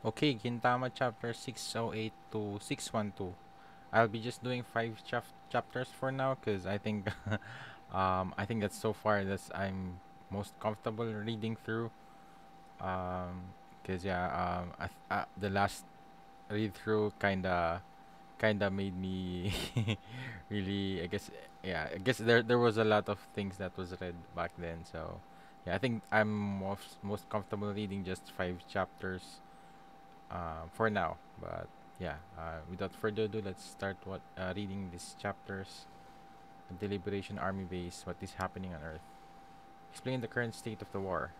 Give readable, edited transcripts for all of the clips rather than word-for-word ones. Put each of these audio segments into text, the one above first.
Okay, Gintama chapter 608 to 612. I'll be just doing five chapters for now because I think that's so far that's I'm most comfortable reading through. Because the last read through kinda made me really, I guess there was a lot of things that was read back then. So yeah, I think I'm most comfortable reading just five chapters for now. But yeah, without further ado, let's start reading these chapters. The Liberation Army Base, what is happening on Earth. Explain the current state of the war.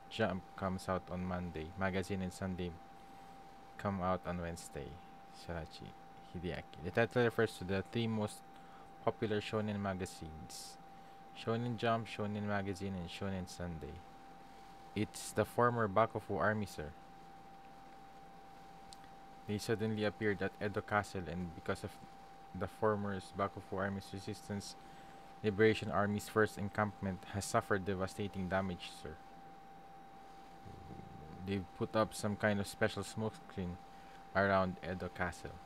Jump comes out on Monday. Magazine and Sunday come out on Wednesday. Sharachi Hideaki. The title refers to the three most popular shonen magazines: Shonen Jump, Shonen Magazine, and Shonen Sunday. It's the former Bakufu army, sir. They suddenly appeared at Edo Castle, and because of the former Bakufu Army's resistance, Liberation Army's first encampment has suffered devastating damage, sir. They've put up some kind of special smokescreen around Edo Castle.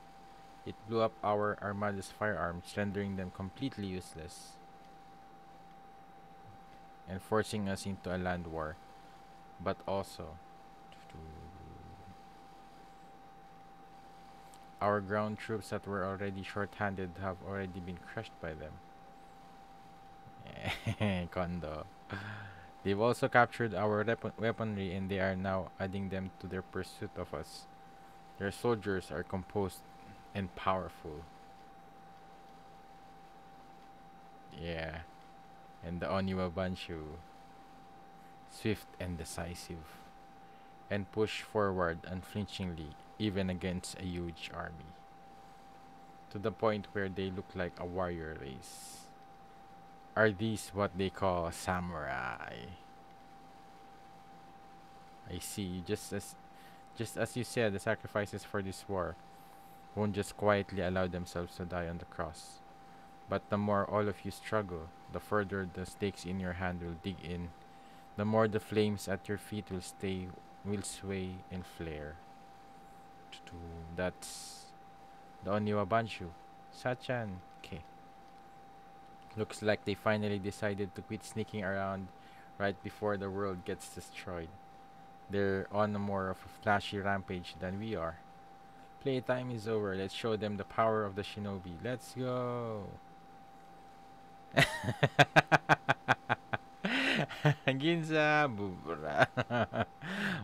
It blew up our armada's firearms, rendering them completely useless and forcing us into a land war. But also, our ground troops that were already short-handed have already been crushed by them. Kondo. They've also captured our weaponry and they are now adding them to their pursuit of us. Their soldiers are composed and powerful. Yeah. And the Oniwa Banshu, swift and decisive, and push forward unflinchingly even against a huge army, to the point where they look like a warrior race. Are these what they call samurai? I see. Just as you said, the sacrifices for this war won't just quietly allow themselves to die on the cross. But the more all of you struggle, the further the stakes in your hand will dig in, the more the flames at your feet will sway and flare. That's the Oniwa Banshu. Sachan. Okay. Looks like they finally decided to quit sneaking around right before the world gets destroyed. They're on a more of a flashy rampage than we are. Playtime is over. Let's show them the power of the shinobi. Let's go! Ginza Bubra.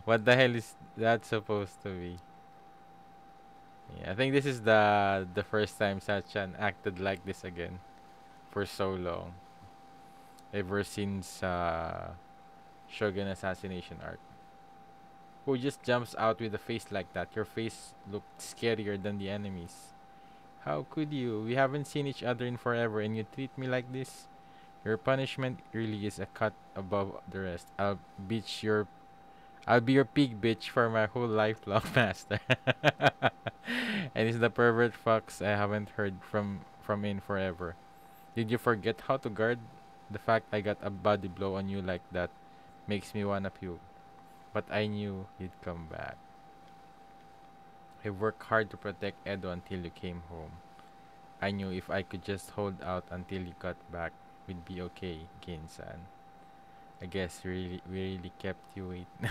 What the hell is that supposed to be? Yeah, I think this is the first time Sachan acted like this again for so long. Ever since Shogun Assassination arc. Who just jumps out with a face like that? Your face looked scarier than the enemies. How could you? We haven't seen each other in forever and you treat me like this? Your punishment really is a cut above the rest. I'll be your pig bitch for my whole life long, master. And it's the pervert fox I haven't heard from in forever. Did you forget how to guard? The fact I got a body blow on you like that makes me wanna puke. But I knew you'd come back. I worked hard to protect Edo until you came home. I knew if I could just hold out until you got back, we'd be okay, Gin-san. I guess we really kept you waiting.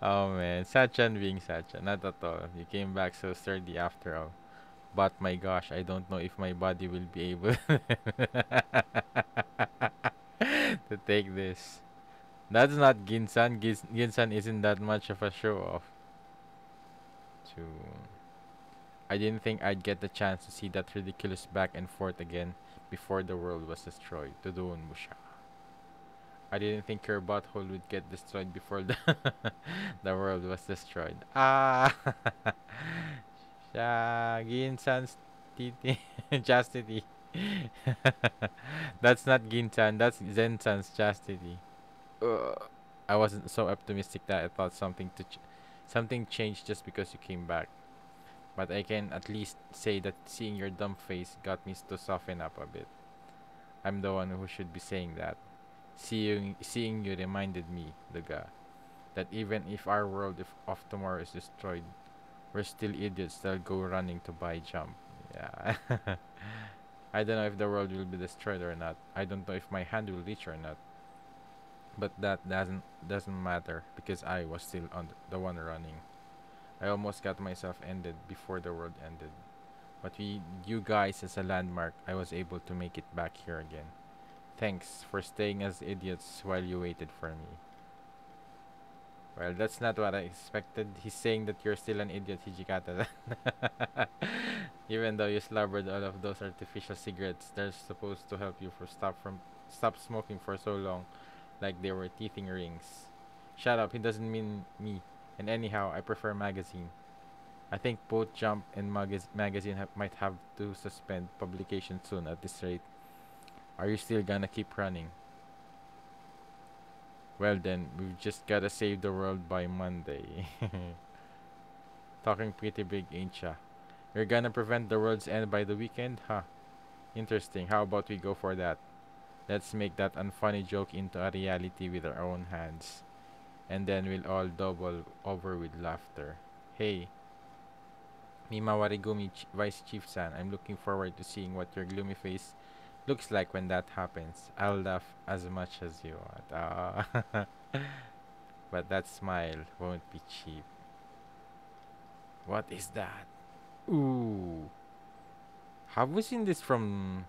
Oh man, Sachan being Sachan, not at all. You came back so sturdy after all. But my gosh, I don't know if my body will be able to take this. That's not Ginsan. Ginsan isn't that much of a show off. To I didn't think I'd get the chance to see that ridiculous back and forth again before the world was destroyed. To Tudun Musha. I didn't think your butthole would get destroyed before the world was destroyed. Ah, Ginsan's titi chastity. That's not Ginsan. That's Zensan's chastity. I wasn't so optimistic that I thought something changed just because you came back. But I can at least say that seeing your dumb face got me to soften up a bit. I'm the one who should be saying that. Seeing you reminded me, Duga. That even if our world of tomorrow is destroyed, we're still idiots that'll go running to buy jump. Yeah. I don't know if the world will be destroyed or not. I don't know if my hand will reach or not. But that doesn't matter because I was still on the one running. I almost got myself ended before the world ended. But you guys as a landmark, I was able to make it back here again. Thanks for staying as idiots while you waited for me. Well, that's not what I expected. He's saying that you're still an idiot, Hijikata. Even though you slobbered all of those artificial cigarettes, they're supposed to help you stop smoking for so long, like they were teething rings. Shut up, he doesn't mean me. And anyhow, I prefer magazine. I think both Jump and magazine might have to suspend publication soon at this rate. Are you still gonna keep running? Well then, we've just gotta save the world by Monday. Talking pretty big, ain't ya? You're gonna prevent the world's end by the weekend? Huh. Interesting. How about we go for that? Let's make that unfunny joke into a reality with our own hands. And then we'll all double over with laughter. Hey, Mima Warigumi Vice Chief San, I'm looking forward to seeing what your gloomy face looks like when that happens. I'll laugh as much as you want. But that smile won't be cheap. What is that? Ooh. Have we seen this from...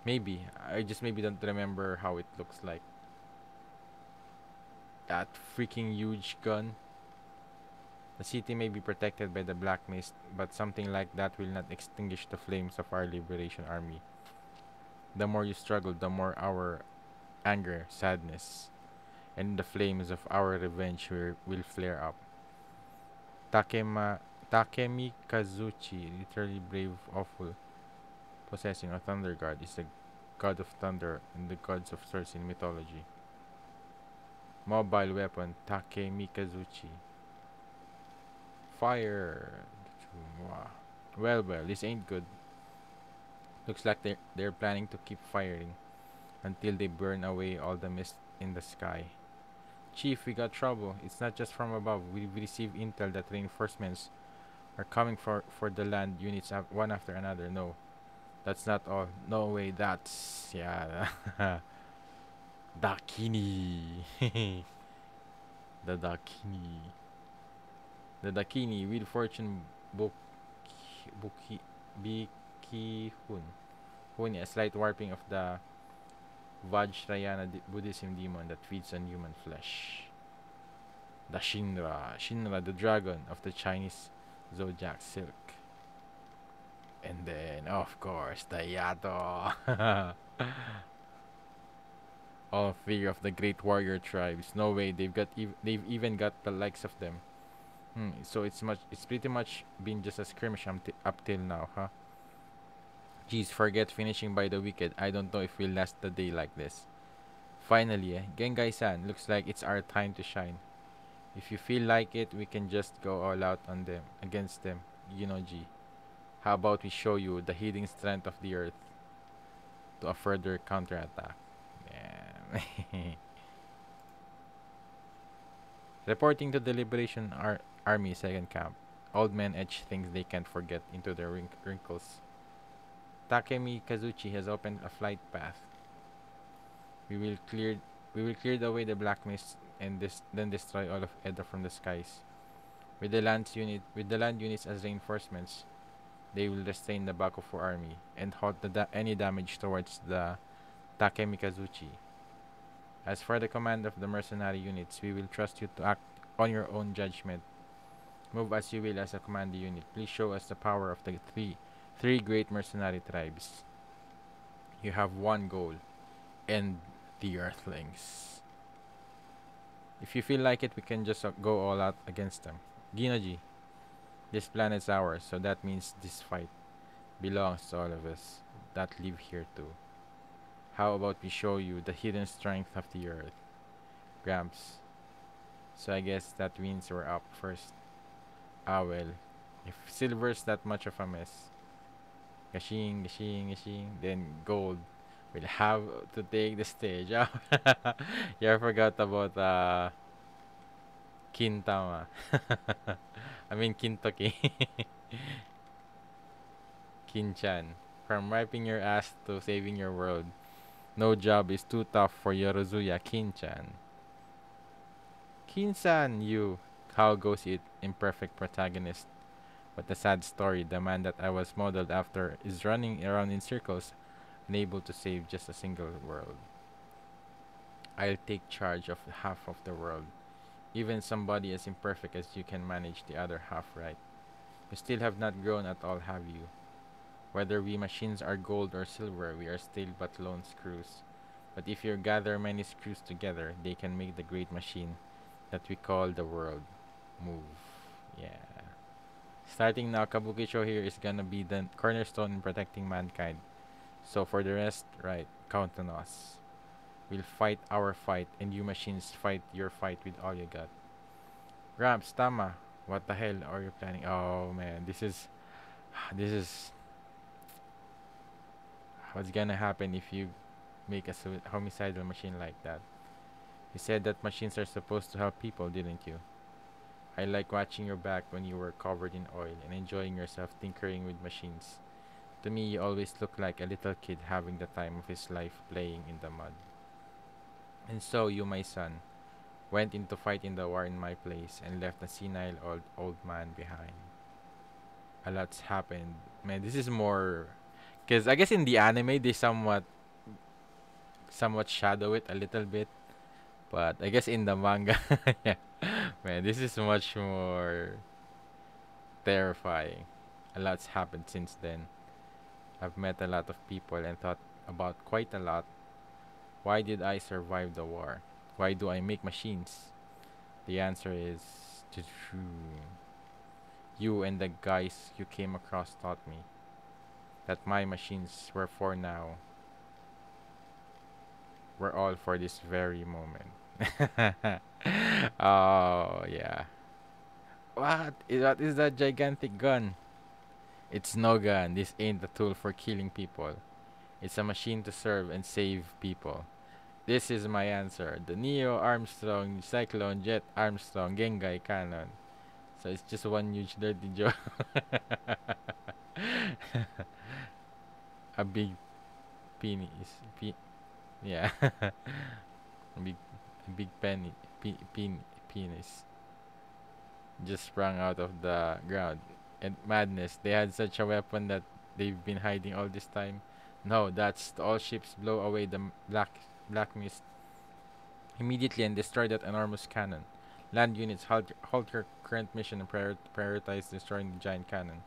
Maybe. I just maybe don't remember how it looks like. That freaking huge gun. The city may be protected by the black mist, but something like that will not extinguish the flames of our liberation army. The more you struggle, the more our anger, sadness, and the flames of our revenge will flare up. Takema Takemi Kazuchi, literally brave, awful, possessing a thunder god, is the god of thunder and the gods of swords in mythology. Mobile weapon Takemi Kazuchi. Fire. Well, this ain't good. Looks like they're planning to keep firing until they burn away all the mist in the sky. Chief, we got trouble. It's not just from above. We've received intel that reinforcements are coming for the land units one after another. No, that's not all. No way, that's... Yeah. Dakini. The Dakini. The Dakini, with fortune Buki Biki Hun. Hun, a slight warping of the Vajrayana Buddhism demon that feeds on human flesh. The Shinra. Shinra, the dragon of the Chinese zodiac silk. And then, of course, the Yato. All three of the great warrior tribes. No way, they've even got the likes of them. So it's pretty much been just a skirmish up till now, huh? Geez, forget finishing by the weekend. I don't know if we'll last the day like this. Finally, Gengai-san, looks like it's our time to shine. If you feel like it, we can just go all out on them, against them, Ginoji. How about we show you the hidden strength of the earth to a further counterattack? Damn. Reporting to the Liberation Army second camp. Old men etch things they can't forget into their wrinkles. Takemi Kazuchi has opened a flight path. We will clear away the black mist and then destroy all of Edo from the skies. With the land units as reinforcements, they will restrain the Bakufu army and halt any damage towards the Takemi Kazuchi. As for the command of the mercenary units, we will trust you to act on your own judgment. Move as you will as a command unit. Please show us the power of the three great mercenary tribes. You have one goal: end the Earthlings. If you feel like it, we can just go all out against them. Ginoji, this planet's ours, so that means this fight belongs to all of us that live here too. How about we show you the hidden strength of the earth? Gramps. So I guess that means we're up first. Ah well, if silver's that much of a mess, gashing, then gold will have to take the stage. Yeah, I forgot about Kintama. I mean Kintoki. Kinchan. From wiping your ass to saving your world. No job is too tough for Yorozuya Kinchan. Kinsan, you. How goes it, imperfect protagonist? But the sad story, the man that I was modeled after is running around in circles, unable to save just a single world. I'll take charge of half of the world. Even somebody as imperfect as you can manage the other half, right? You still have not grown at all, have you? Whether we machines are gold or silver, we are still but lone screws. But if you gather many screws together, they can make the great machine that we call the world move. Yeah. Starting now, Kabukicho here is gonna be the cornerstone in protecting mankind. So for the rest, right, count on us. We'll fight our fight, and you machines fight your fight with all you got. Gramps, Tama, what the hell are you planning? Oh man, this is what's gonna happen if you make a homicidal machine like that. You said that machines are supposed to help people, didn't you? I like watching your back when you were covered in oil and enjoying yourself tinkering with machines. To me, you always look like a little kid having the time of his life playing in the mud. And so you, my son, went in to fight in the war in my place and left a senile old man behind. A lot's happened. Man, this is more because I guess in the anime they somewhat shadow it a little bit, but I guess in the manga, yeah, man, this is much more terrifying. A lot's happened since then. I've met a lot of people and thought about quite a lot. Why did I survive the war? Why do I make machines? The answer is you and the guys you came across taught me that my machines were for now. We're all for this very moment. Oh yeah. What is that gigantic gun? It's no gun. This ain't a tool for killing people. It's a machine to serve and save people. This is my answer. The Neo Armstrong Cyclone Jet Armstrong Gengai Cannon. So it's just one huge dirty joke. A big penis. Yeah. a big a big penis just sprang out of the ground. And madness, they had such a weapon that they've been hiding all this time. No, that's all ships blow away the black mist immediately and destroy that enormous cannon. Land units halt your current mission and prioritize destroying the giant cannon.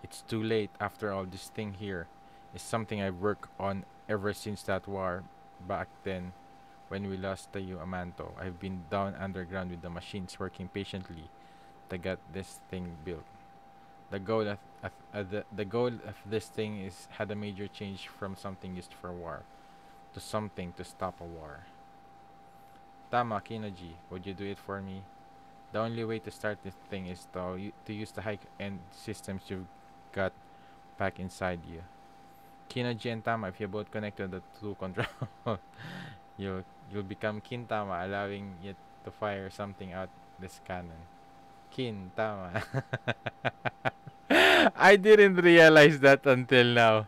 It's too late after all. This thing here is something I've worked on ever since that war back then when we lost the Amanto. I've been down underground with the machines working patiently to get this thing built. The goal of this thing is had a major change from something used for war to something to stop a war. Tama, Kinoji, would you do it for me? The only way to start this thing is to use the high-end systems you've got back inside you. Kinoji and Tama, if you both connect to the two control, you'll you'll become Kintama, allowing it to fire something out this cannon. Kintama. I didn't realize that until now.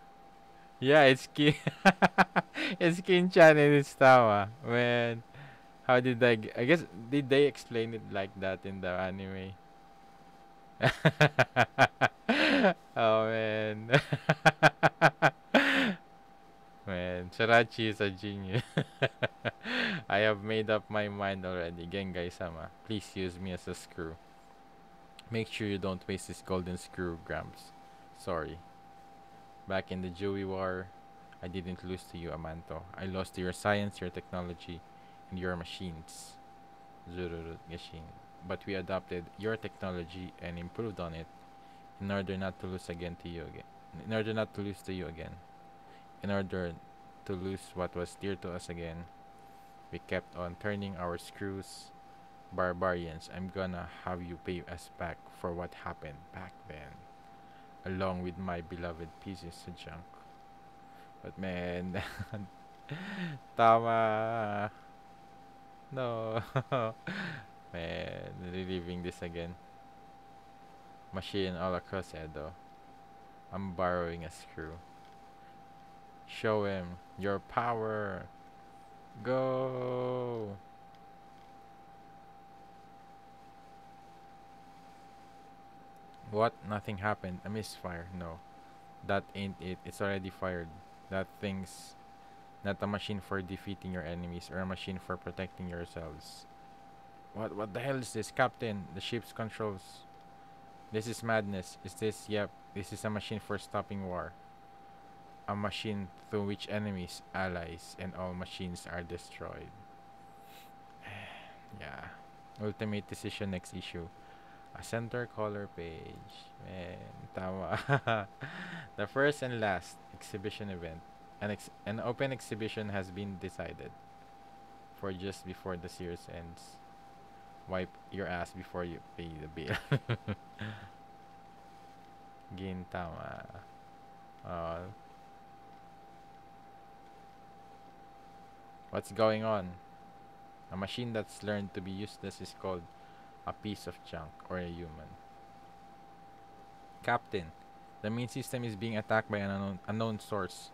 Yeah, it's it's Kin-chan and it's Tama. Man, how did I guess did they explain it like that in the anime? Oh man. Man, Charachi is a genius. I have made up my mind already. Gengai-sama, please use me as a screw. Make sure you don't waste this golden screw, Gramps. Sorry. Back in the Jewy War, I didn't lose to you, Amanto. I lost to your science, your technology, and your machines. Zururut Gashin. But we adopted your technology and improved on it in order not to lose again to you again. In order not to lose to you again. In order to lose what was dear to us again, we kept on turning our screws. Barbarians, I'm gonna have you pay us back for what happened back then, along with my beloved pieces of junk. But man, Tama, no, Man, reliving this again. Machine all across Edo. I'm borrowing a screw. Show him your power. Go. What? Nothing happened. A misfire. No. That ain't it. It's already fired. That thing's not a machine for defeating your enemies or a machine for protecting yourselves. What the hell is this, Captain? The ship's controls. This is madness. Is this? Yep. This is a machine for stopping war. A machine through which enemies, allies, and all machines are destroyed. Yeah. Ultimate decision next issue. A center color page. Man, tama. The first and last exhibition event. An open exhibition has been decided for just before the series ends. Wipe your ass before you pay the bill. Gintama. Uh, what's going on? A machine that's learned to be useless is called a piece of junk or a human. Captain, the main system is being attacked by an unknown source.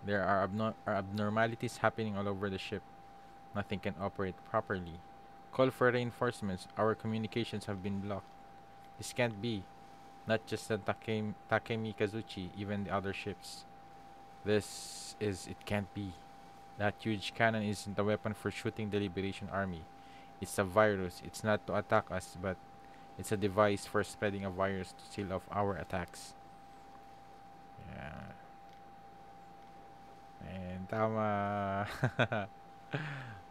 There are abnormalities happening all over the ship. Nothing can operate properly. Call for reinforcements. Our communications have been blocked. This can't be. Not just the Takemi Kazuchi, even the other ships. It can't be. That huge cannon isn't a weapon for shooting the Liberation Army. It's a virus. It's not to attack us, but it's a device for spreading a virus to seal off our attacks. Yeah. And tama.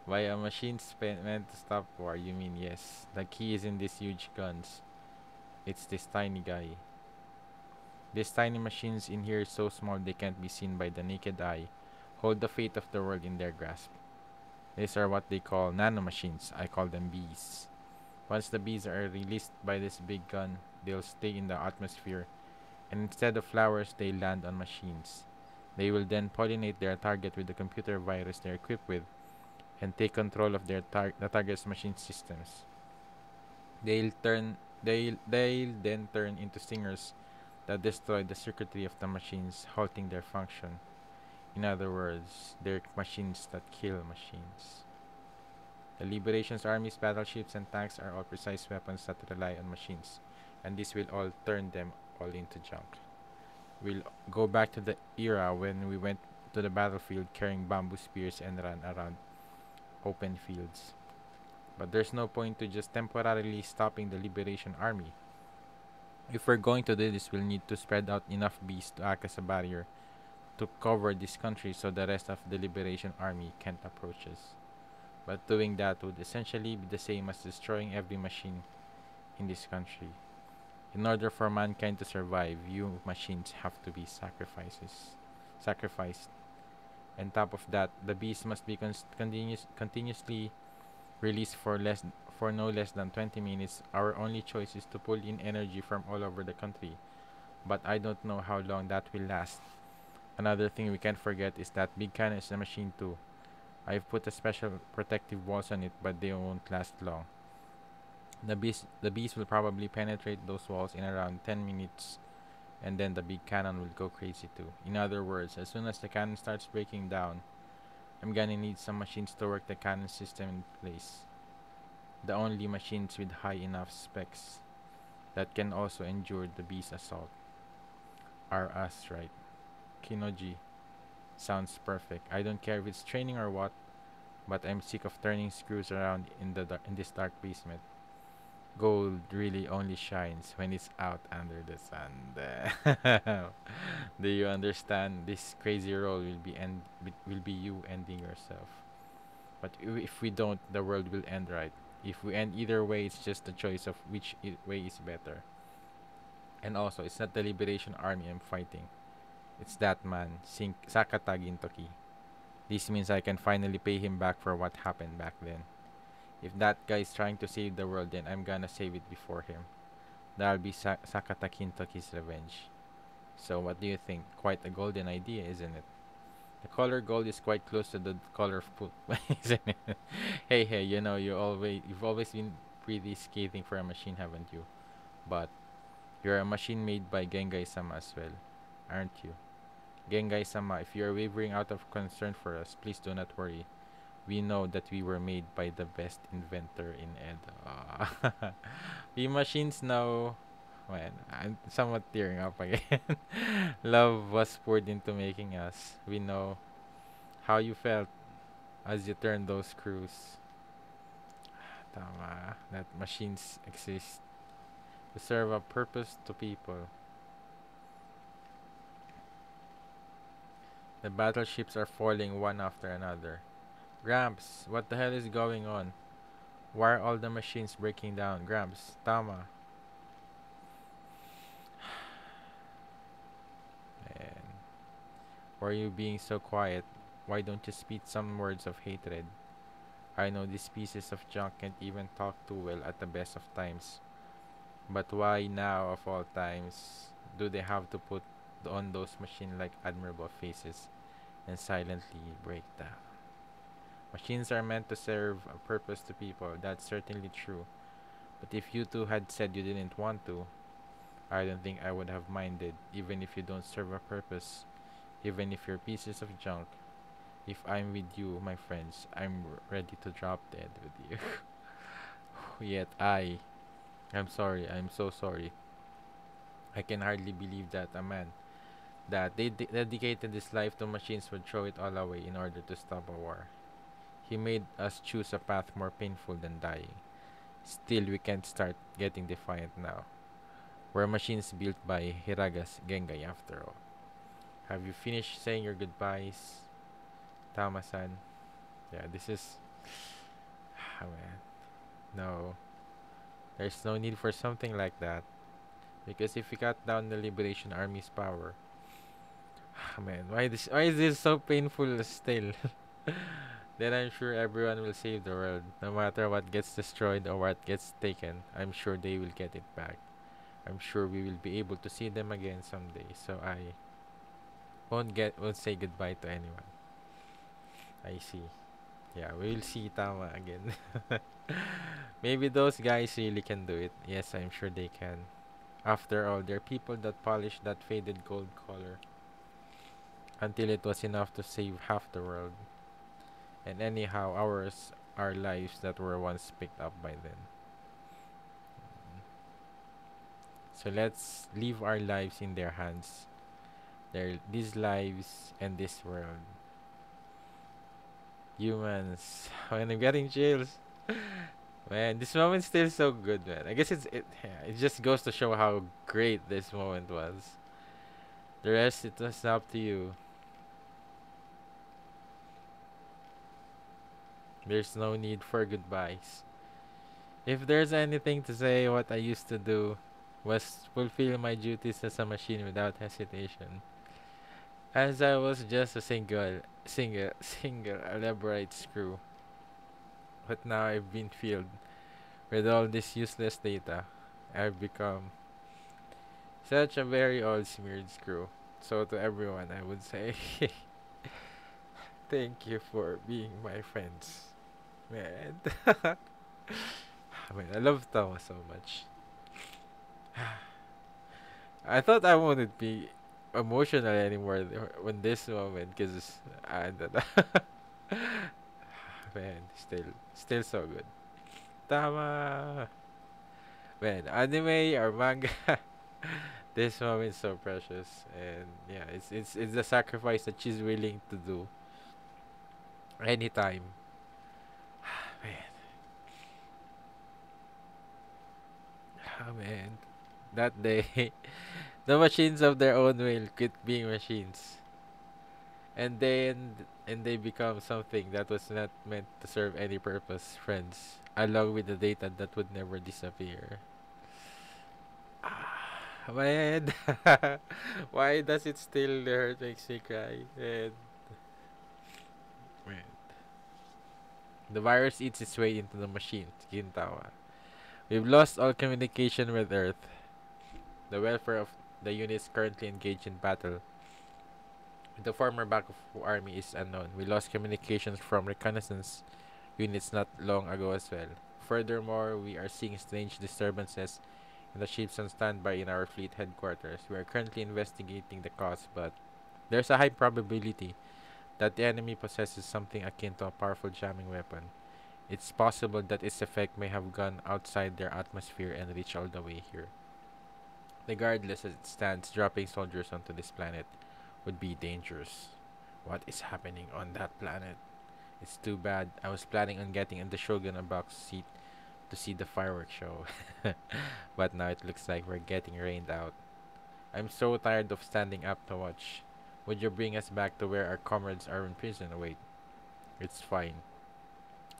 By a machine meant to stop war, you mean yes. The key is in these huge guns. It's this tiny guy. These tiny machines in here so small they can't be seen by the naked eye hold the fate of the world in their grasp. These are what they call nanomachines. I call them bees. Once the bees are released by this big gun, they'll stay in the atmosphere, and instead of flowers, they land on machines. They will then pollinate their target with the computer virus they're equipped with, and take control of the target's machine systems. They'll then turn into stingers that destroy the circuitry of the machines, halting their function. In other words, they're machines that kill machines. The Liberation's army's battleships and tanks are all precise weapons that rely on machines, and this will all turn them all into junk. We'll go back to the era when we went to the battlefield carrying bamboo spears and ran around open fields. But there's no point to just temporarily stopping the Liberation Army. If we're going to do this, we'll need to spread out enough bees to act as a barrier to cover this country so the rest of the Liberation Army can't approach us. But doing that would essentially be the same as destroying every machine in this country. In order for mankind to survive, you machines have to be sacrificed. On top of that, the bees must be continuously released for no less than 20 minutes. Our only choice is to pull in energy from all over the country, but I don't know how long that will last. Another thing we can't forget is that big cannon is a machine too. I've put a special protective walls on it, but they won't last long. The bees will probably penetrate those walls in around 10 minutes, and then the big cannon will go crazy too. In other words, as soon as the cannon starts breaking down, I'm gonna need some machines to work the cannon system in place. The only machines with high enough specs that can also endure the beast assault are us, right? Kinoji. Sounds perfect. I don't care if it's training or what, but I'm sick of turning screws around in this dark basement. Gold really only shines when it's out under the sun. Do you understand? This crazy role will be you ending yourself. But if we don't, the world will end, right? If we end either way, it's just a choice of which way is better. And also, it's not the Liberation Army I'm fighting. It's that man, Sakata Gintoki. This means I can finally pay him back for what happened back then. If that guy is trying to save the world, then I'm gonna save it before him. That'll be Sakata Gintoki's revenge. So what do you think? Quite a golden idea, isn't it? The color gold is quite close to the color of poop, isn't it? Hey, you know, you've always been pretty scathing for a machine, haven't you? But you're a machine made by Gengai-sama as well, aren't you? Gengai-sama, if you're wavering out of concern for us, please do not worry. We know that we were made by the best inventor in Edo. Ah. We machines know. Man, I'm somewhat tearing up again. Love was poured into making us. We know how you felt as you turned those screws. Tama, that machines exist to serve a purpose to people. The battleships are falling one after another. Gramps, what the hell is going on? Why are all the machines breaking down? Gramps, Tama. And why are you being so quiet? Why don't you speak some words of hatred? I know these pieces of junk can't even talk too well at the best of times. But why now, of all times, do they have to put on those machine-like admirable faces and silently break down? Machines are meant to serve a purpose to people, that's certainly true. But if you two had said you didn't want to, I don't think I would have minded, even if you don't serve a purpose, even if you're pieces of junk. If I'm with you, my friends, I'm ready to drop dead with you. Yet I'm sorry, I'm so sorry. I can hardly believe that a man that dedicated his life to machines would throw it all away in order to stop a war. He made us choose a path more painful than dying. Still, we can't start getting defiant now. We're machines built by Hiraga's Gengai after all. Have you finished saying your goodbyes, Tama-san? Yeah, this is... Ah, man. No. There's no need for something like that. Because if we cut down the Liberation Army's power... Ah, man, why is this so painful still? Then I'm sure everyone will save the world. No matter what gets destroyed or what gets taken, I'm sure they will get it back. I'm sure we will be able to see them again someday. So I won't say goodbye to anyone. I see. Yeah, we'll see Tama again. Maybe those guys really can do it. Yes, I'm sure they can. After all, they're people that polish that faded gold color until it was enough to save half the world. And anyhow, ours are lives that were once picked up by them. So let's leave our lives in their hands. These lives and this world. Humans. When I'm getting chills. Man, this moment's still so good, man. I guess it just goes to show how great this moment was. The rest, it was up to you. There's no need for goodbyes. If there's anything to say, what I used to do was fulfill my duties as a machine without hesitation. As I was just a single elaborate screw. But now I've been filled with all this useless data. I've become such a very old smeared screw. So to everyone, I would say, thank you for being my friends. Man. I mean, I love Tama so much. I thought I wouldn't be emotional anymore when this moment, because I don't know. Man, still so good. Tama. Man, anime or manga, this moment is so precious, and yeah, it's the sacrifice that she's willing to do anytime. Man, oh man, that day, the machines of their own will quit being machines, and they become something that was not meant to serve any purpose. Friends, along with the data that would never disappear. Ah, man, why does it still hurt? Makes me cry. And man, the virus eats its way into the machine, Gintama. We've lost all communication with Earth. The welfare of the units currently engaged in battle with the former backup army is unknown. We lost communications from reconnaissance units not long ago as well. Furthermore, we are seeing strange disturbances in the ships on standby in our fleet headquarters. We are currently investigating the cause, but there's a high probability that the enemy possesses something akin to a powerful jamming weapon. It's possible that its effect may have gone outside their atmosphere and reached all the way here. Regardless, as it stands, dropping soldiers onto this planet would be dangerous. What is happening on that planet? It's too bad. I was planning on getting in the Shogun box seat to see the fireworks show. But now it looks like we're getting rained out. I'm so tired of standing up to watch. Would you bring us back to where our comrades are in prison? Wait, it's fine.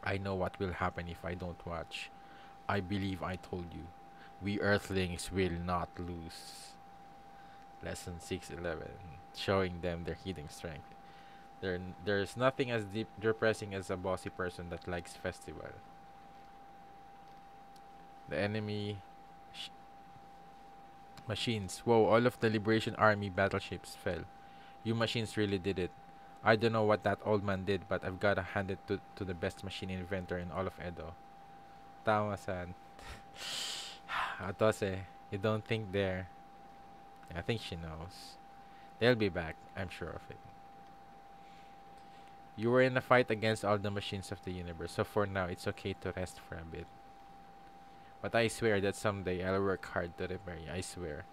I know what will happen if I don't watch. I believe I told you. We Earthlings will not lose. Lesson 611. Showing them their hidden strength. There's nothing as depressing as a bossy person that likes festival. The enemy sh- machines. Whoa, all of the Liberation Army battleships fell. You machines really did it. I don't know what that old man did, but I've gotta hand it to the best machine inventor in all of Edo. Tama-san. Atose, you don't think they're... I think she knows. They'll be back, I'm sure of it. You were in a fight against all the machines of the universe, so for now, it's okay to rest for a bit. But I swear that someday I'll work hard to repair you. I swear.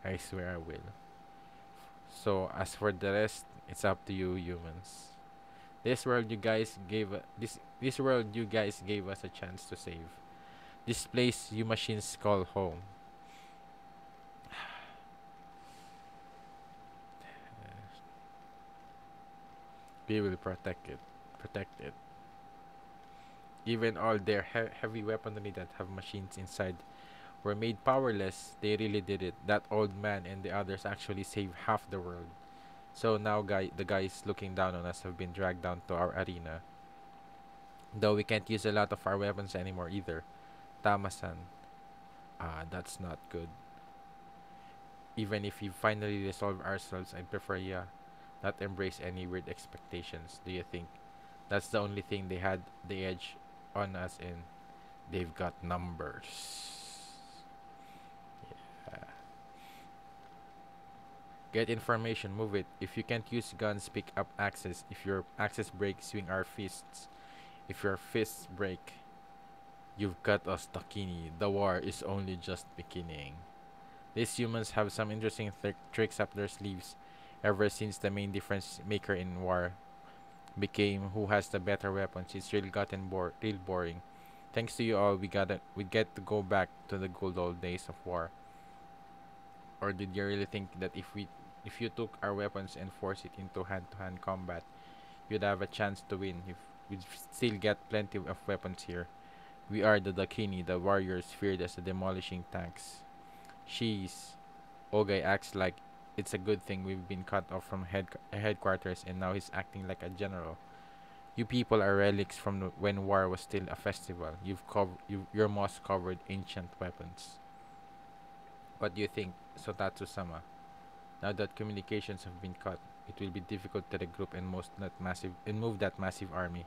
I swear I will. So, as for the rest, it's up to you humans. This world you guys gave this world you guys gave us a chance to save. This place you machines call home. We will protect it. Protect it. Even all their heavy weaponry that have machines inside were made powerless. They really did it. That old man and the others actually saved half the world. So now the guys looking down on us have been dragged down to our arena. Though we can't use a lot of our weapons anymore either. Tama-san. That's not good. Even if we finally resolve ourselves, I'd prefer not embrace any weird expectations. Do you think? That's the only thing they had the edge on us in. They've got numbers. Yeah. Get information, move it. If you can't use guns, pick up axes. If your axes break, swing our fists. If your fists break, you've got us Takini. The war is only just beginning. These humans have some interesting tricks up their sleeves ever since the main difference maker in war became who has the better weapons. It's really gotten real boring. Thanks to you all, we get to go back to the good old days of war. Or did you really think that if you took our weapons and forced it into hand-to-hand combat, you'd have a chance to win? If we'd still get plenty of weapons here. We are the Dakini, the warriors feared as the demolishing tanks. She's Ogai acts like it's a good thing we've been cut off from headquarters and now he's acting like a general. You people are relics from when war was still a festival. Your moss covered ancient weapons. What do you think, Sotatsu-sama? Now that communications have been cut, it will be difficult to regroup and move that massive army.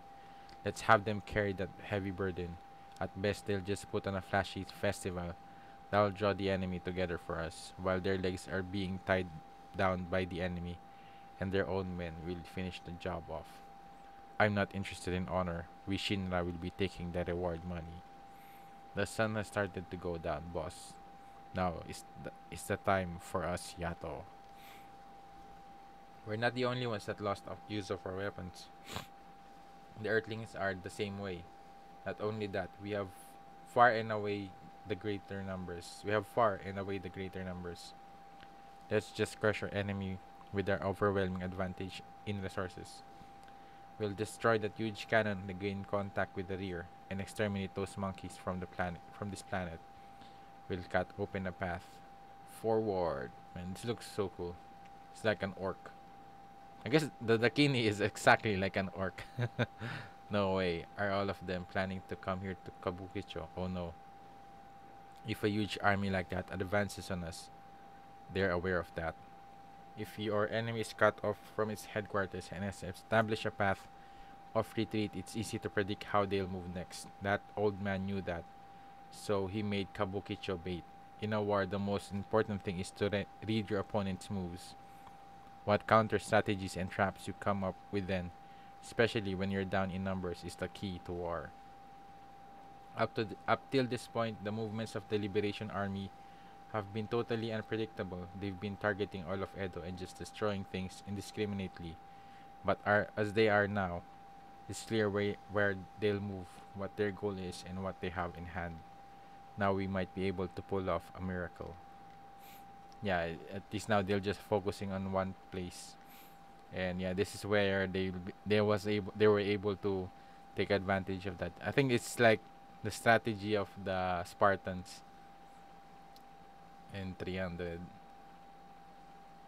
Let's have them carry that heavy burden. At best, they'll just put on a flashy festival that'll draw the enemy together for us, while their legs are being tied down by the enemy, and their own men will finish the job off. I'm not interested in honor. We Shinra will be taking the reward money. The sun has started to go down, boss. Now is the time for us, Yato. We're not the only ones that lost use of our weapons. The Earthlings are the same way. Not only that, we have far and away the greater numbers. Let's just crush our enemy with our overwhelming advantage in resources. We'll destroy that huge cannon to gain contact with the rear and exterminate those monkeys from this planet. We'll cut open a path forward. Man, this looks so cool. It's like an orc. I guess the Dakini is exactly like an orc. No way. Are all of them planning to come here to Kabukicho? Oh no. If a huge army like that advances on us, they're aware of that. If your enemy is cut off from its headquarters and has established a path of retreat, it's easy to predict how they'll move next. That old man knew that, so he made Kabukicho bait. In a war, the most important thing is to read your opponent's moves. What counter strategies and traps you come up with then, especially when you're down in numbers, is the key to war. Up till this point, the movements of the Liberation Army have been totally unpredictable. They've been targeting all of Edo and just destroying things indiscriminately. But as they are now, it's clear where they'll move, what their goal is, and what they have in hand. Now we might be able to pull off a miracle. Yeah, at least now they're just focusing on one place, and yeah, this is where they were able to take advantage of that. I think it's like the strategy of the Spartans in 300.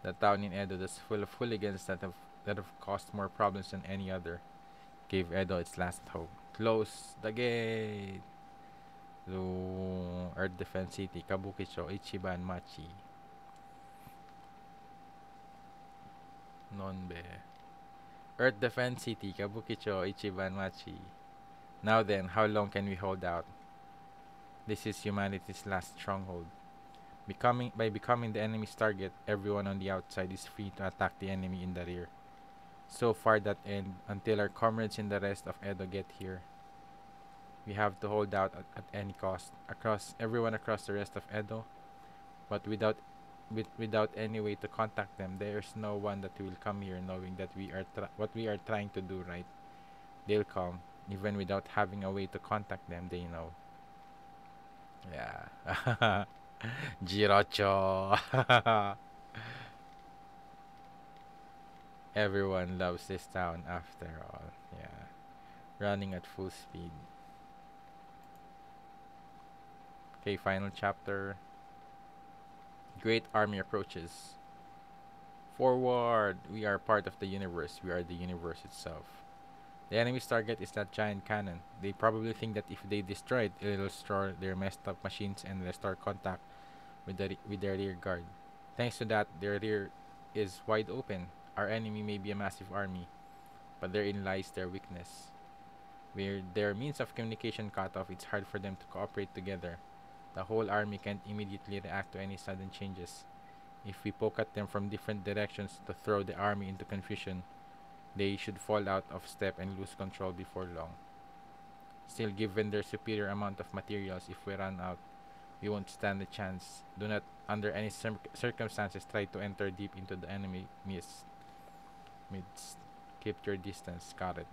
The town in Edo that's full of hooligans that have caused more problems than any other gave Edo its last hope. Close the gate to Earth Defense City, Kabukicho, Ichiban, Machi. Nonbe. Earth Defense City, Kabukicho, Ichiban, Machi. Now then, how long can we hold out? This is humanity's last stronghold. By becoming the enemy's target, everyone on the outside is free to attack the enemy in the rear. So far that end, until our comrades in the rest of Edo get here. We have to hold out at any cost. Everyone across the rest of Edo, but without any way to contact them, there's no one that will come here knowing that what we are trying to do, right? They'll come, even without having a way to contact them, they know. Yeah. Jirocho. Everyone loves this town after all. Yeah. Running at full speed. Okay, final chapter. Great army approaches. Forward! We are part of the universe. We are the universe itself. The enemy's target is that giant cannon. They probably think that if they destroy it, it'll restore their messed up machines and restore contact with their rear guard. Thanks to that, their rear is wide open. Our enemy may be a massive army, but therein lies their weakness. With their means of communication cut off, it's hard for them to cooperate together. The whole army can't immediately react to any sudden changes. If we poke at them from different directions to throw the army into confusion, they should fall out of step and lose control before long. Still, given their superior amount of materials, if we run out, we won't stand a chance. Do not, under any circumstances, try to enter deep into the enemy midst. Keep your distance. Got it.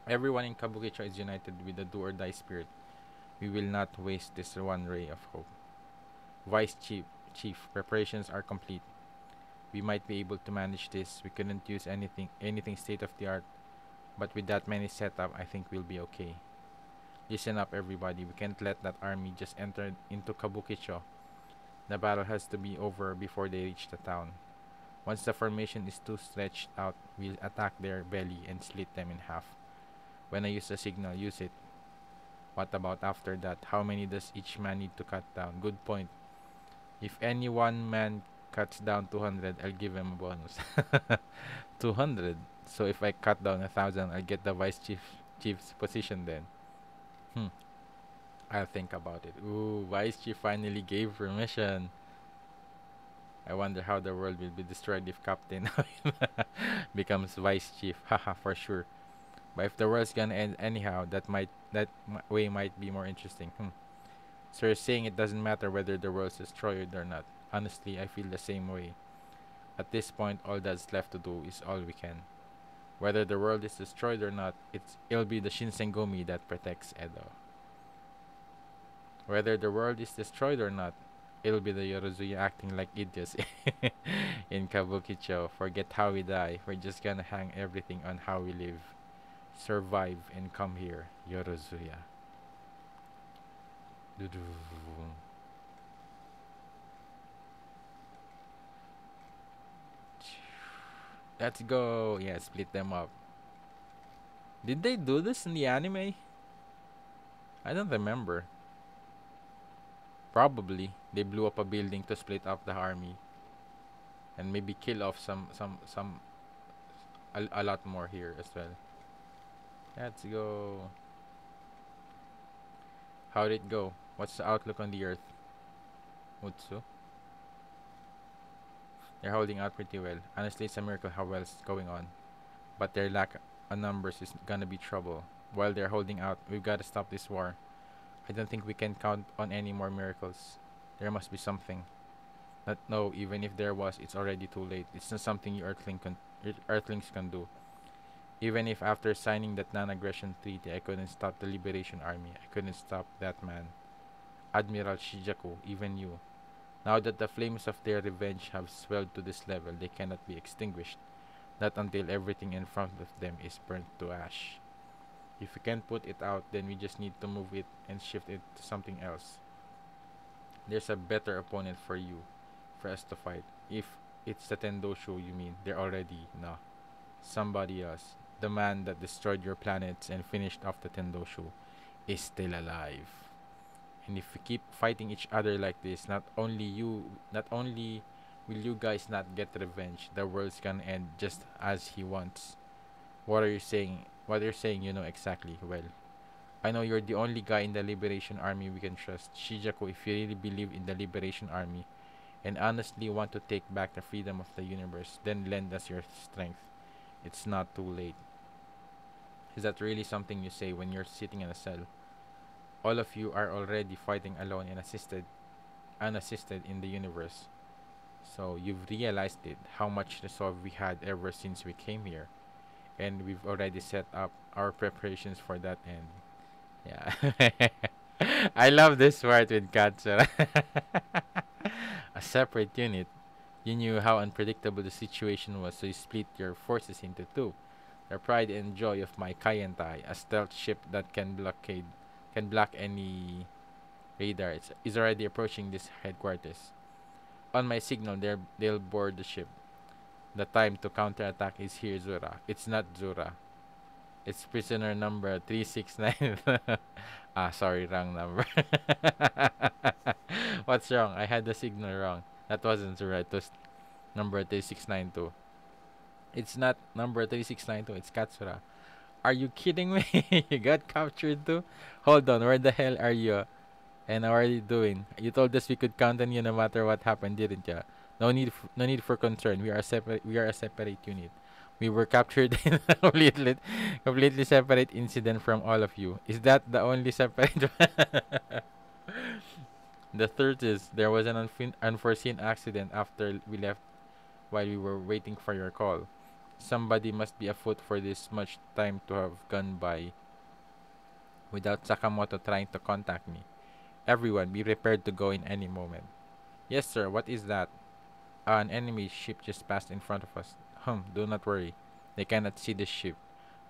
Everyone in Kabukicho is united with the do-or-die spirit. We will not waste this one ray of hope. Vice Chief, preparations are complete. We might be able to manage this. We couldn't use anything state of the art, but with that many setup, I think we'll be okay. Listen up, everybody. We can't let that army just enter into Kabukicho. The battle has to be over before they reach the town. Once the formation is too stretched out, we'll attack their belly and split them in half. When I use the signal, use it. What about after that? How many does each man need to cut down? Good point. If any one man cuts down 200, I'll give him a bonus. 200. So if I cut down 1,000, I'll get the chief's position then. I'll think about it. Ooh, vice chief finally gave permission. I wonder how the world will be destroyed if Captain becomes vice chief. Haha, for sure. But if the world's gonna end anyhow, way might be more interesting. So you're saying it doesn't matter whether the world's destroyed or not. Honestly, I feel the same way. At this point, all that's left to do is all we can. Whether the world is destroyed or not, it'll be the Shinsengumi that protects Edo. Whether the world is destroyed or not, it'll be the Yorozuya acting like idiots in Kabukicho. Forget how we die. We're just gonna hang everything on how we live. Survive and come here, Yorozuya. Let's go. Yeah, split them up. Did they do this in the anime? I don't remember. Probably they blew up a building to split up the army and maybe kill off a lot more here as well. Let's go. How'd it go? What's the outlook on the Earth, Mutsu? They're holding out pretty well. Honestly, it's a miracle how well it's going on. But their lack of numbers is gonna be trouble. While they're holding out, we've gotta stop this war. I don't think we can count on any more miracles. There must be something. Not no, even if there was, it's already too late. It's not something Earthlings can do. Even if after signing that non-aggression treaty, I couldn't stop the Liberation Army. I couldn't stop that man, Admiral Shijaku, even you. Now that the flames of their revenge have swelled to this level, they cannot be extinguished. Not until everything in front of them is burnt to ash. If we can't put it out, then we just need to move it and shift it to something else. There's a better opponent for you, for us to fight. If it's the Tendoshu, you mean, they're already, nah. Somebody else. The man that destroyed your planets and finished off the Tendoshu is still alive. And if we keep fighting each other like this, not only will you guys not get revenge, the world's gonna end just as he wants. What are you saying? What you're saying, you know exactly. Well, I know you're the only guy in the Liberation Army we can trust. Shijaku, if you really believe in the Liberation Army and honestly want to take back the freedom of the universe, then lend us your strength. It's not too late. Is that really something you say when you're sitting in a cell? All of you are already fighting alone and unassisted in the universe. So you've realized it, how much resolve we had ever since we came here. And we've already set up our preparations for that end. Yeah. I love this part with Katsura. A separate unit. You knew how unpredictable the situation was, so you split your forces into two. The pride and joy of my Kaientai, a stealth ship that can block any radar, is already approaching this headquarters. On my signal, they'll board the ship. The time to counterattack is here, Zura. It's not Zura. It's prisoner number 369. Sorry, wrong number. What's wrong? I had the signal wrong. That wasn't Zura. It was number 3692. It's not number 3692. It's Katsura. Are you kidding me? You got captured too? Hold on. Where the hell are you? And how are you doing? You told us we could count on you no matter what happened, didn't ya? No need for concern. We are separate. We are a separate unit. We were captured in a completely separate incident from all of you. Is that the only separate? The truth is, there was an unforeseen accident after we left while we were waiting for your call. Somebody must be afoot for this much time to have gone by without Sakamoto trying to contact me. Everyone, be prepared to go in any moment. Yes, sir. What is that? An enemy ship just passed in front of us. Do not worry. They cannot see the ship.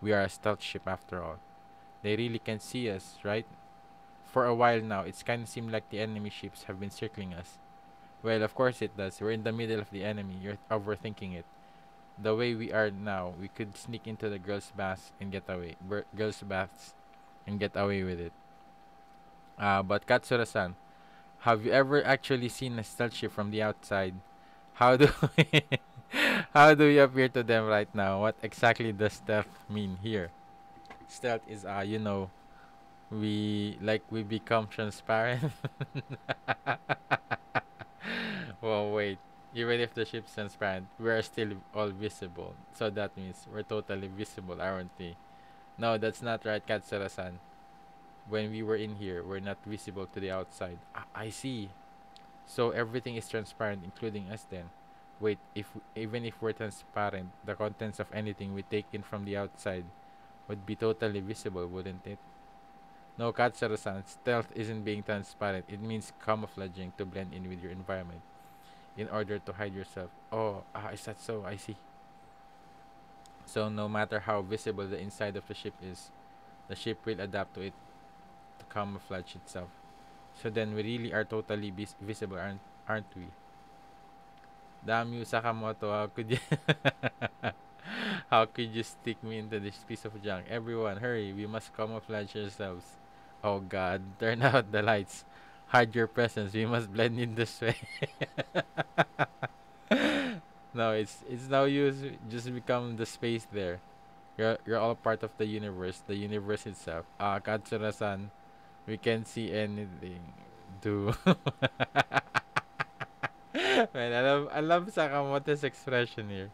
We are a stealth ship after all. They really can see us, right? For a while now, it's kinda seemed like the enemy ships have been circling us. Well, of course it does. We're in the middle of the enemy. You're overthinking it. The way we are now, we could sneak into the girls' baths and get away. Girls' baths and get away with it. But Katsura-san, have you ever actually seen a stealth ship from the outside? How do we how do we appear to them right now? What exactly does stealth mean here? Stealth is we become transparent. Well, wait. Even if the ship's transparent, we are still all visible. So that means we're totally visible, aren't we? No, that's not right, Katsura-san. When we were in here, we're not visible to the outside. I see. So everything is transparent, including us then. Wait, even if we're transparent, the contents of anything we take in from the outside would be totally visible, wouldn't it? No, Katsura-san, stealth isn't being transparent. It means camouflaging to blend in with your environment in order to hide yourself. Oh, is that so? I see. So no matter how visible the inside of the ship is, the ship will adapt to it to camouflage itself. So then we really are totally visible, aren't we? Damn you, Sakamoto, how could you how could you stick me into this piece of junk? Everyone, hurry, we must camouflage ourselves. Oh god, turn out the lights. Hide your presence, we must blend in this way. No, it's no use, just become the space there. You're all part of the universe itself. Katsura-san, we can see anything. Do Man, I love Sakamoto's expression here.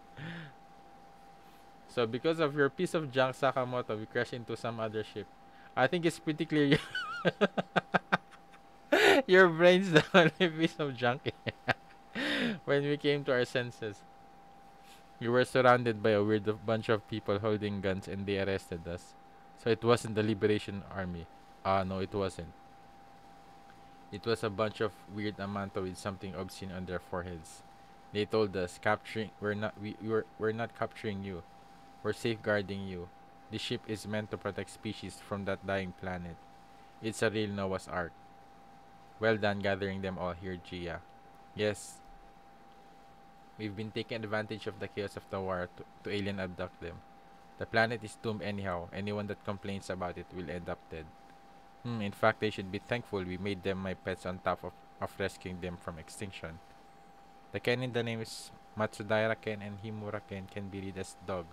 So because of your piece of junk, Sakamoto, we crash into some other ship. I think it's pretty clear your brain's the only piece of junk here. When we came to our senses, we were surrounded by a weird bunch of people holding guns and they arrested us. So it wasn't the Liberation Army. No, it wasn't. It was a bunch of weird Amanto with something obscene on their foreheads. They told us, capturing we're not capturing you. We're safeguarding you. The ship is meant to protect species from that dying planet. It's a real Noah's Ark. Well done gathering them all here, Gia. Yes, we've been taking advantage of the chaos of the war to alien abduct them. The planet is doomed anyhow. Anyone that complains about it will end up dead. In fact, they should be thankful we made them my pets on top of rescuing them from extinction. The Ken in the names Matsudaira Ken and Himura Ken can be read as dog.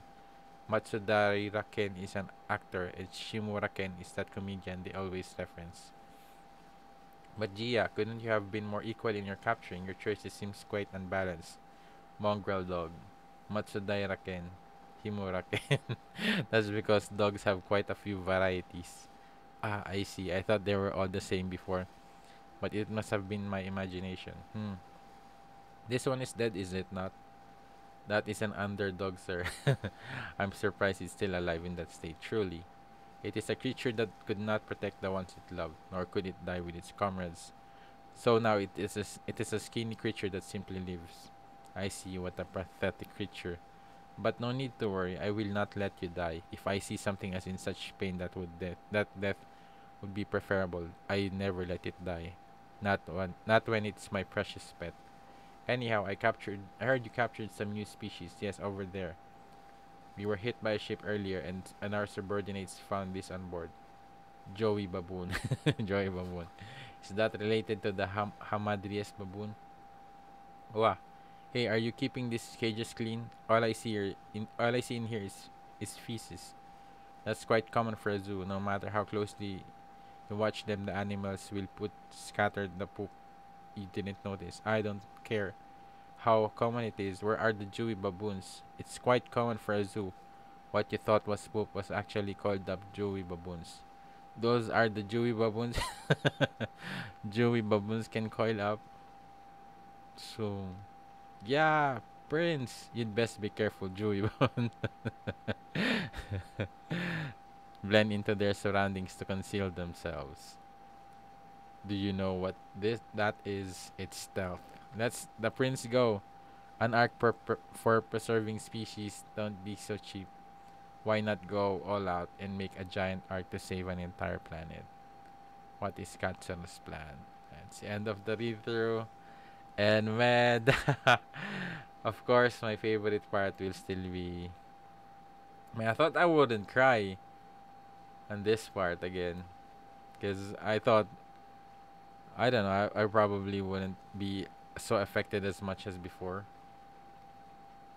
Matsudaira Ken is an actor and Shimura Ken is that comedian they always reference. But Gia, couldn't you have been more equal in your capturing? Your choices seems quite unbalanced. Mongrel dog. Matsudaira Ken. Himura Ken. That's because dogs have quite a few varieties. I see. I thought they were all the same before. But it must have been my imagination. This one is dead, is it not? That is an underdog, sir. I'm surprised it's still alive in that state, truly. It is a creature that could not protect the ones it loved, nor could it die with its comrades. So now it is a skinny creature that simply lives. I see, what a pathetic creature. But no need to worry, I will not let you die. If I see something as in such pain that death would be preferable, I never let it die. Not when it's my precious pet. Anyhow, I heard you captured some new species. Yes, over there. We were hit by a ship earlier and our subordinates found this on board. Joey baboon. Joey baboon. Is that related to the Hamadryas baboon? Wow. Hey, are you keeping these cages clean? All I see in here is feces. That's quite common for a zoo. No matter how closely you watch them, the animals will put scattered the poop you didn't notice. I don't care how common it is. Where are the Jewy baboons? It's quite common for a zoo. What you thought was poop was actually called up Jewy baboons. Those are the Jewy baboons. Jewy baboons can coil up. So, yeah, Prince, you'd best be careful, Jewy baboon. Blend into their surroundings to conceal themselves. Do you know what that is? It's stealth. Let's the prince go. An arc for preserving species. Don't be so cheap. Why not go all out and make a giant arc to save an entire planet? What is Katsura's plan? That's the end of the read through. And man, of course, my favorite part will still be. Man, I thought I wouldn't cry on this part again, because I thought I don't know. I probably wouldn't be so affected as much as before.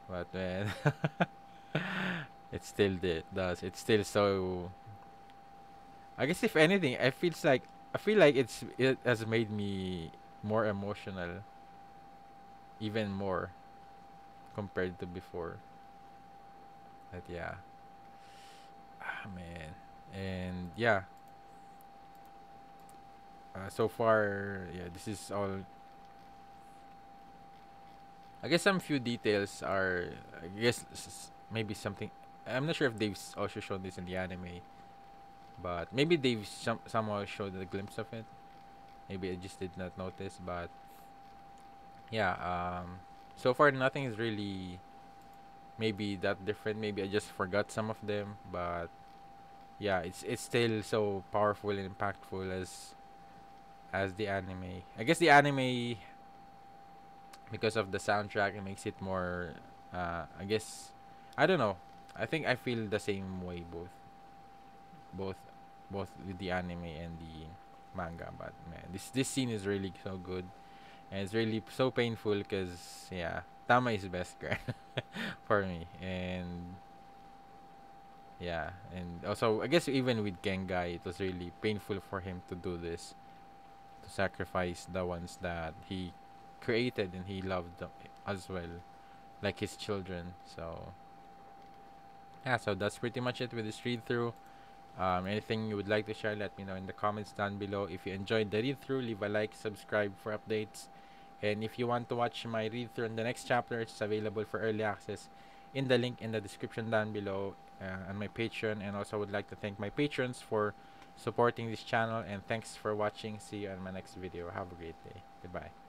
But man, it still does. It's still so. I guess if anything, I feel like it has made me more emotional, even more compared to before. But yeah, man, and yeah. So far, yeah, this is all. I guess some few details are. I guess maybe something. I'm not sure if they've also shown this in the anime, but maybe they've somehow showed a glimpse of it. Maybe I just did not notice, but yeah. So far nothing is really maybe that different. Maybe I just forgot some of them, but yeah, it's still so powerful and impactful as the anime. I guess the anime, because of the soundtrack, it makes it more. I guess I don't know. I think I feel the same way both both with the anime and the manga. But man, this scene is really so good, and it's really so painful because yeah, Tama is best girl for me, and Yeah, and also I guess even with Gengai, it was really painful for him to do this, to sacrifice the ones that he created and he loved as well, like his children. So yeah, so that's pretty much it with this read through. Anything you would like to share, let me know in the comments down below. If you enjoyed the read through, leave a like, subscribe for updates. And if you want to watch my read through in the next chapter, it's available for early access in the link in the description down below, on my Patreon. And also would like to thank my patrons for supporting this channel. And thanks for watching. See you on my next video. Have a great day. Goodbye.